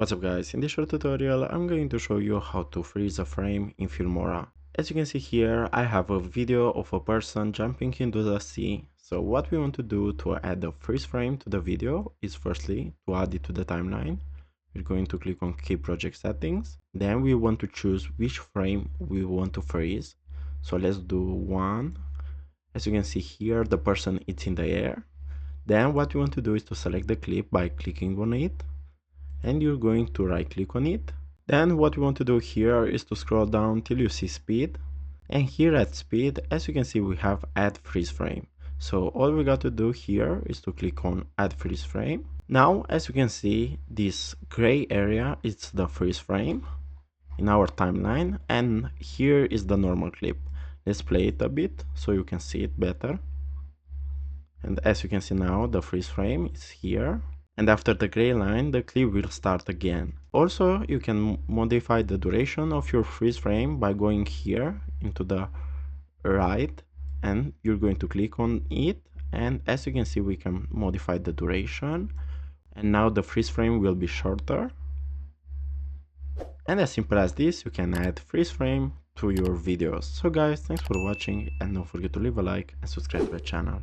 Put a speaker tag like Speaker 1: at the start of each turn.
Speaker 1: What's up guys, in this short tutorial I'm going to show you how to freeze a frame in Filmora. As you can see here, I have a video of a person jumping into the sea. So what we want to do to add a freeze frame to the video is firstly to add it to the timeline. We're going to click on Key Project Settings. Then we want to choose which frame we want to freeze. So let's do one. As you can see here, the person is in the air. Then what we want to do is to select the clip by clicking on it. And you're going to right click on it. Then what we want to do here is to scroll down till you see speed, and here at speed, as you can see, we have add freeze frame. So all we got to do here is to click on add freeze frame. Now as you can see, this gray area is the freeze frame in our timeline, and here is the normal clip. Let's play it a bit so you can see it better. And as you can see now, the freeze frame is here. And after the gray line, the clip will start again. Also, you can modify the duration of your freeze frame by going here into the right, and you're going to click on it. And as you can see, we can modify the duration. And now the freeze frame will be shorter. And as simple as this, you can add freeze frame to your videos. So guys, thanks for watching, and don't forget to leave a like and subscribe to the channel.